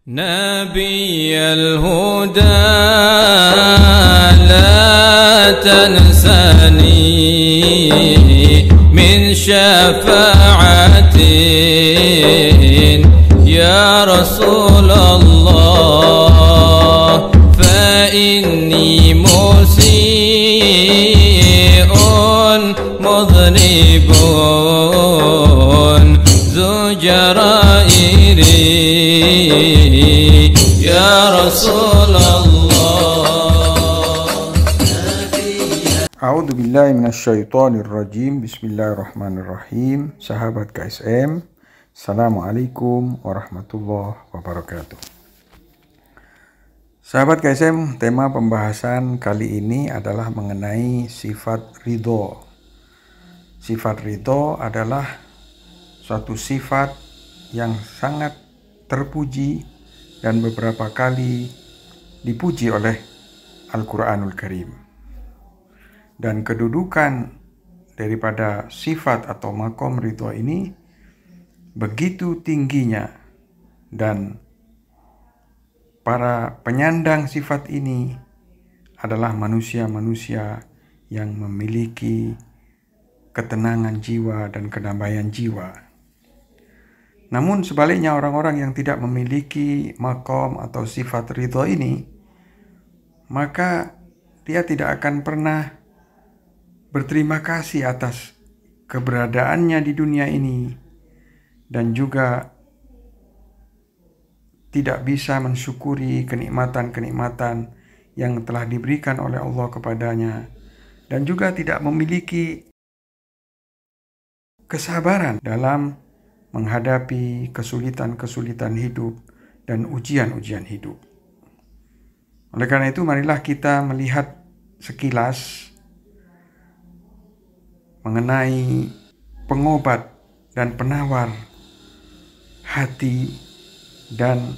نبي الهدى لا تنسني من شفاعة يا رسول الله فإني مسيء مذنب ذو جرائر يا رسول الله. A'udzu billahi minasyaitonir rajim. Bismillahirrahmanirrahim. Sahabat KSM, Assalamualaikum warahmatullahi wabarakatuh. Sahabat KSM, tema pembahasan kali ini adalah mengenai sifat ridho. Sifat ridho adalah suatu sifat yang sangat terpuji dan beberapa kali dipuji oleh Al-Quranul Karim. Dan kedudukan daripada sifat atau makom ridho ini begitu tingginya, dan para penyandang sifat ini adalah manusia-manusia yang memiliki ketenangan jiwa dan kedamaian jiwa. Namun sebaliknya, orang-orang yang tidak memiliki makom atau sifat ridho ini, maka dia tidak akan pernah berterima kasih atas keberadaannya di dunia ini, dan juga tidak bisa mensyukuri kenikmatan-kenikmatan yang telah diberikan oleh Allah kepadanya, dan juga tidak memiliki kesabaran dalam menghadapi kesulitan-kesulitan hidup dan ujian-ujian hidup. Oleh karena itu, marilah kita melihat sekilas mengenai pengobat dan penawar hati dan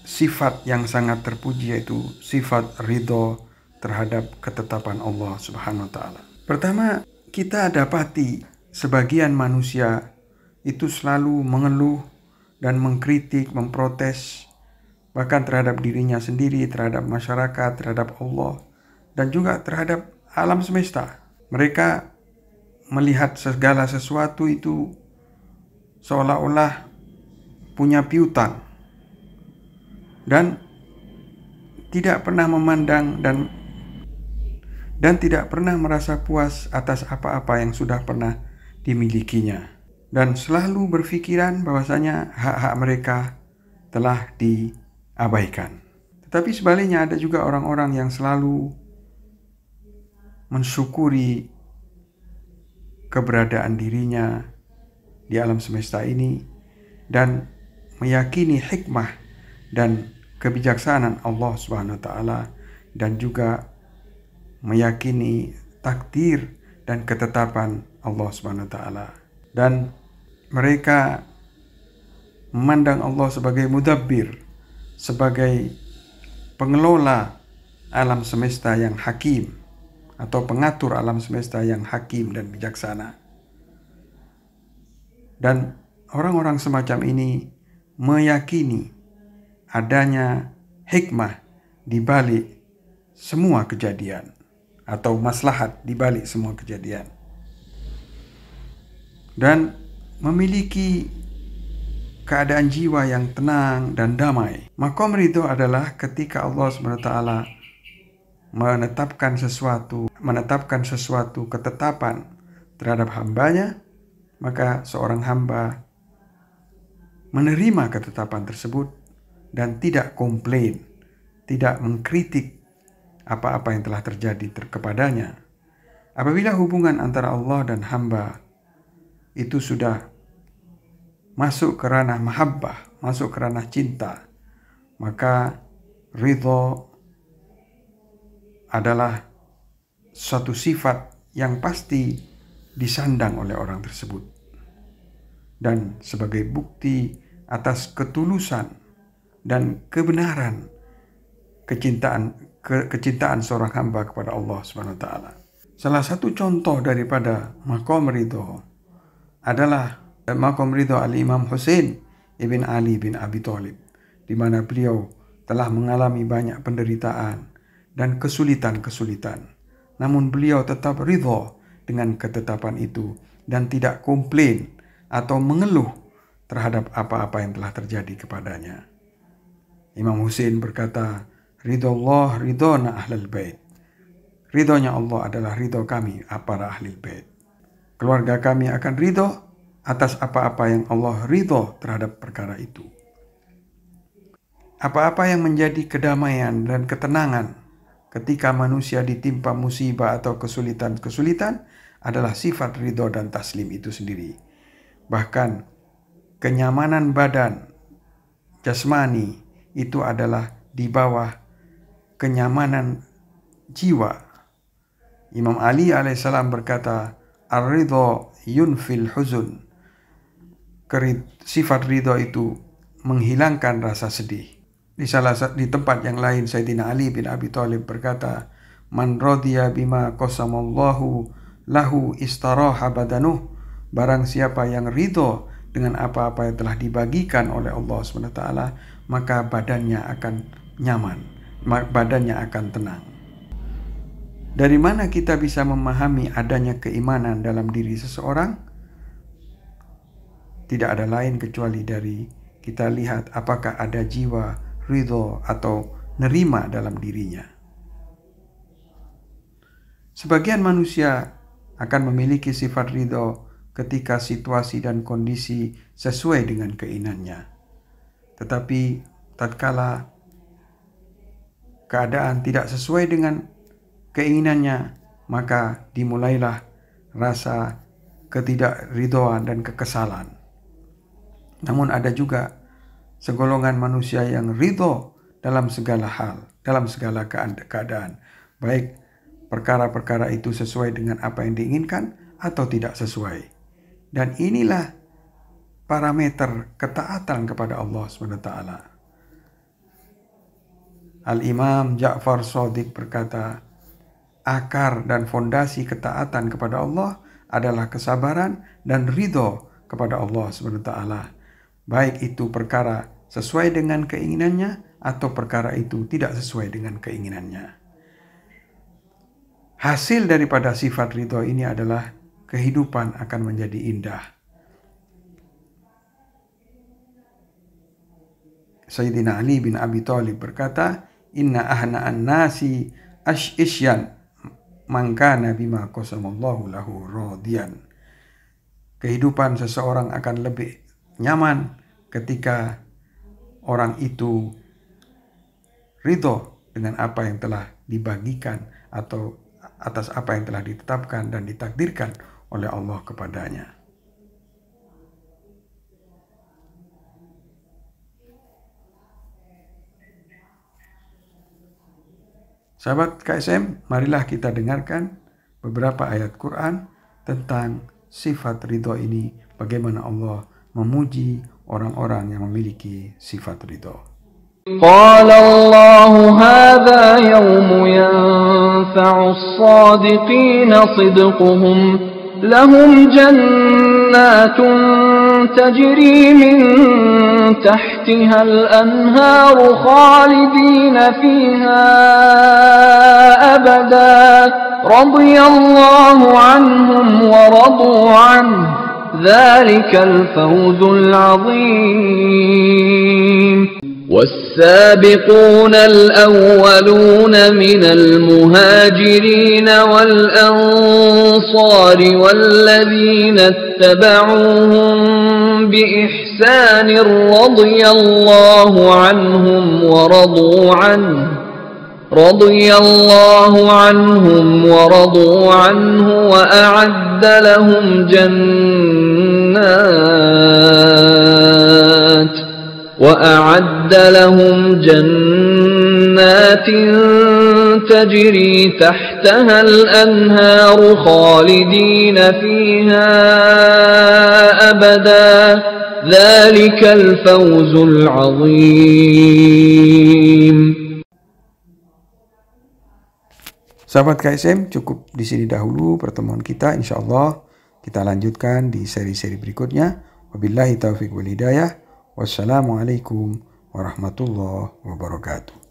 sifat yang sangat terpuji, yaitu sifat ridho terhadap ketetapan Allah Subhanahu wa Ta'ala. Pertama, kita dapati sebagian manusia itu selalu mengeluh dan mengkritik, memprotes, bahkan terhadap dirinya sendiri, terhadap masyarakat, terhadap Allah, dan juga terhadap alam semesta. Mereka melihat segala sesuatu itu seolah-olah punya piutang, dan tidak pernah memandang dan tidak pernah merasa puas atas apa-apa yang sudah pernah dimilikinya, dan selalu berpikiran bahwasanya hak-hak mereka telah diabaikan. Tetapi sebaliknya, ada juga orang-orang yang selalu mensyukuri keberadaan dirinya di alam semesta ini dan meyakini hikmah dan kebijaksanaan Allah Subhanahu wa Ta'ala, dan juga meyakini takdir dan ketetapan Allah Subhanahu wa Ta'ala. Dan mereka memandang Allah sebagai mudabbir, sebagai pengelola alam semesta yang hakim, atau pengatur alam semesta yang hakim dan bijaksana. Dan orang-orang semacam ini meyakini adanya hikmah di balik semua kejadian, atau maslahat di balik semua kejadian, dan memiliki keadaan jiwa yang tenang dan damai. Makom ridho adalah ketika Allah SWT menetapkan sesuatu ketetapan terhadap hambanya, maka seorang hamba menerima ketetapan tersebut dan tidak komplain, tidak mengkritik apa-apa yang telah terjadi kepadanya. Apabila hubungan antara Allah dan hamba itu sudah masuk ke ranah mahabbah, masuk ke ranah cinta, maka ridho adalah suatu sifat yang pasti disandang oleh orang tersebut. Dan sebagai bukti atas ketulusan dan kebenaran kecintaan seorang hamba kepada Allah Subhanahu wa Ta'ala. Salah satu contoh daripada makom ridho adalah maqam ridho Al-Imam Husain ibn Ali bin Abi Thalib, di mana beliau telah mengalami banyak penderitaan dan kesulitan-kesulitan. Namun beliau tetap ridho dengan ketetapan itu dan tidak komplain atau mengeluh terhadap apa-apa yang telah terjadi kepadanya. Imam Husain berkata, ridho Allah ridhona ahlul bait. Ridhonya Allah adalah ridho kami, para ahli bait. Keluarga kami akan ridho atas apa-apa yang Allah ridho terhadap perkara itu. Apa-apa yang menjadi kedamaian dan ketenangan ketika manusia ditimpa musibah atau kesulitan-kesulitan adalah sifat ridho dan taslim itu sendiri. Bahkan kenyamanan badan jasmani itu adalah di bawah kenyamanan jiwa. Imam Ali alaihissalam berkata, ar-ridho yunfil huzun. Sifat ridho itu menghilangkan rasa sedih. Di tempat yang lain Sayyidina Ali bin Abi Thalib berkata, man radiya bima qasamallahu lahu istaraha badanuh. Barang siapa yang ridho dengan apa-apa yang telah dibagikan oleh Allah SWT, maka badannya akan nyaman, badannya akan tenang. Dari mana kita bisa memahami adanya keimanan dalam diri seseorang? Tidak ada lain kecuali dari kita lihat apakah ada jiwa ridho atau nerima dalam dirinya. Sebagian manusia akan memiliki sifat ridho ketika situasi dan kondisi sesuai dengan keinginannya. Tetapi tatkala keadaan tidak sesuai dengan keinginannya, maka dimulailah rasa ketidakridhoan dan kekesalan. Namun ada juga segolongan manusia yang ridho dalam segala hal, dalam segala keadaan, baik perkara-perkara itu sesuai dengan apa yang diinginkan atau tidak sesuai. Dan inilah parameter ketaatan kepada Allah SWT. Al-Imam Ja'far Shadiq berkata, akar dan fondasi ketaatan kepada Allah adalah kesabaran dan ridho kepada Allah SWT. Baik itu perkara sesuai dengan keinginannya atau perkara itu tidak sesuai dengan keinginannya. Hasil daripada sifat ridho ini adalah kehidupan akan menjadi indah. Sayyidina Ali bin Abi Thalib berkata, inna ahna'an nasi isyan mangkana bima qasamallahu lahu radiyan. Kehidupan seseorang akan lebih nyaman ketika orang itu ridho dengan apa yang telah dibagikan atau atas apa yang telah ditetapkan dan ditakdirkan oleh Allah kepadanya. Sahabat KSM, marilah kita dengarkan beberapa ayat Quran tentang sifat ridho ini, bagaimana Allah memuji orang-orang yang memiliki sifat ridho. Qala Allah hadha yawmu yanfa'u as-sadiqina sidquhum lahum jannatun tajri min tahtiha al-anhar khalidina fiha abada radiyallahu anhum wa radu anhu dhalika al-fawzul 'azim. والسابقون الأولون من المهاجرين والأنصار والذين اتبعوهم بإحسان رضي الله عنهم ورضوا عنه وأعد لهم جنات تجري تحتها الأنهار خالدين فيها أبدا ذلك الفوز العظيم. Sahabat KSM, cukup di sini dahulu pertemuan kita. Insya Allah kita lanjutkan di seri-seri berikutnya. Wabillahi taufiq wal hidayah. Wassalamualaikum warahmatullahi wabarakatuh.